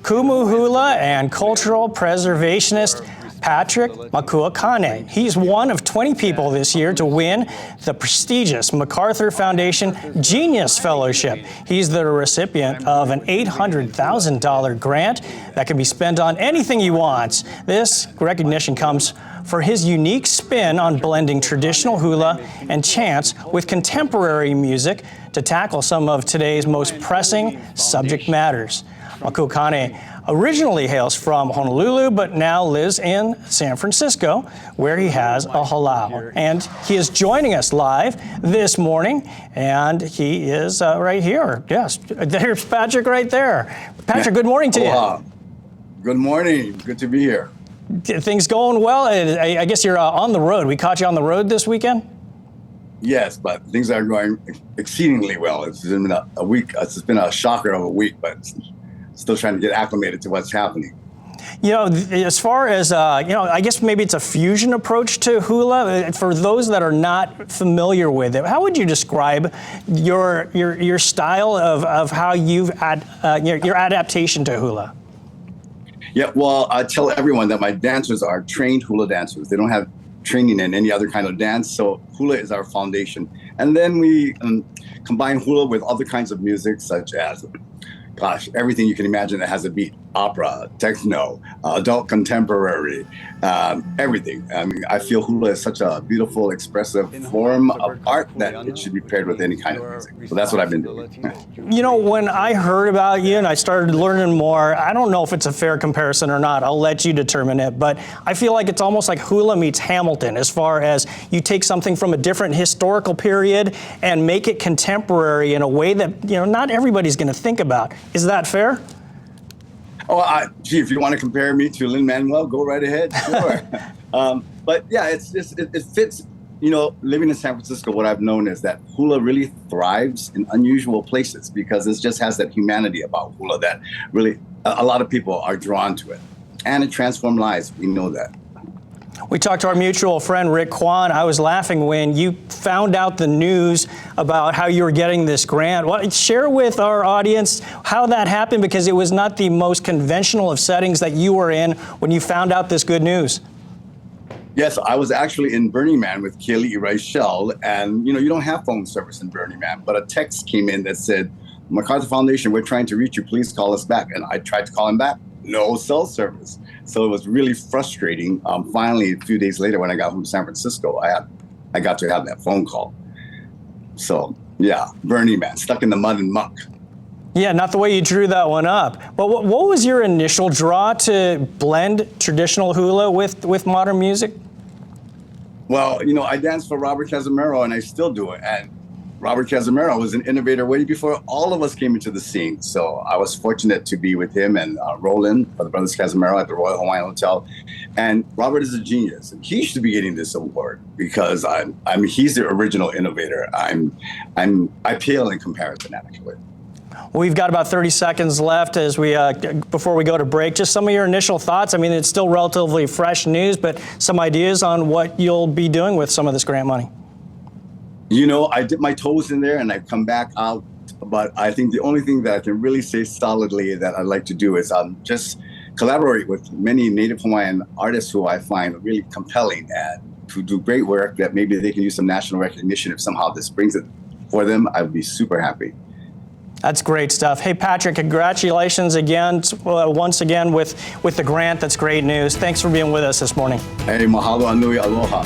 Kumu Hula and cultural preservationist Patrick Makuakane. He's one of 20 people this year to win the prestigious MacArthur Foundation Genius Fellowship. He's the recipient of an $800,000 grant that can be spent on anything he wants. This recognition comes for his unique spin on blending traditional hula and chants with contemporary music to tackle some of today's most pressing subject matters. Makuakane originally hails from Honolulu, but now lives in San Francisco, where he has a halau. And he is joining us live this morning, and he is right here. Yes, there's Patrick right there. Patrick, good morning to you. Good morning. Good to be here. Things going well? I guess you're on the road. We caught you on the road this weekend? Yes, but things are going exceedingly well. It's been a week. It's been a shocker of a week, but still trying to get acclimated to what's happening. You know, as far as, I guess maybe it's a fusion approach to hula. For those that are not familiar with it, how would you describe your style of how you've your adaptation to hula? Yeah, well, I tell everyone that my dancers are trained hula dancers. They don't have training in any other kind of dance, so hula is our foundation. And then we combine hula with other kinds of music, such as everything you can imagine that has a beat: opera, techno, adult contemporary, everything. I mean, I feel hula is such a beautiful, expressive form of art that it should be paired with any kind of music. So that's what I've been doing. You know, when I heard about you and I started learning more, I don't know if it's a fair comparison or not. I'll let you determine it. But I feel like it's almost like hula meets Hamilton, as far as you take something from a different historical period and make it contemporary in a way that, not everybody's going to think about. Is that fair? Oh, gee, if you want to compare me to Lin-Manuel, go right ahead. Sure. But yeah, it fits. Living in San Francisco, what I've known is that hula really thrives in unusual places because it just has that humanity about hula that really a lot of people are drawn to it. And it transforms lives. We know that. We talked to our mutual friend, Rick Kwan. I was laughing when you found out the news about how you were getting this grant. Well, share with our audience how that happened, because it was not the most conventional of settings that you were in when you found out this good news. Yes, I was actually in Burning Man with Kelly Rachel, and you don't have phone service in Burning Man, but a text came in that said, "MacArthur Foundation, we're trying to reach you. Please call us back." And I tried to call him back. No cell service. So it was really frustrating. Finally, a few days later, when I got home to San Francisco, I got to have that phone call. So yeah, Burning Man, stuck in the mud and muck. Yeah, not the way you drew that one up. But what was your initial draw to blend traditional hula with modern music? Well, I danced for Robert Casimiro, and I still do it. And Robert Casimiro was an innovator way before all of us came into the scene. So I was fortunate to be with him and Roland, for the Brothers Casimiro, at the Royal Hawaiian Hotel. And Robert is a genius. He should be getting this award because he's the original innovator. I pale in comparison, actually. We've got about 30 seconds left as before we go to break. Just some of your initial thoughts. I mean, it's still relatively fresh news, but some ideas on what you'll be doing with some of this grant money. I dip my toes in there and I come back out, but I think the only thing that I can really say solidly that I'd like to do is just collaborate with many Native Hawaiian artists who I find really compelling and who do great work that maybe they can use some national recognition. If somehow this brings it for them, I'd be super happy. That's great stuff. Hey, Patrick, congratulations again, once again with the grant. That's great news. Thanks for being with us this morning. Hey, mahalo anui aloha.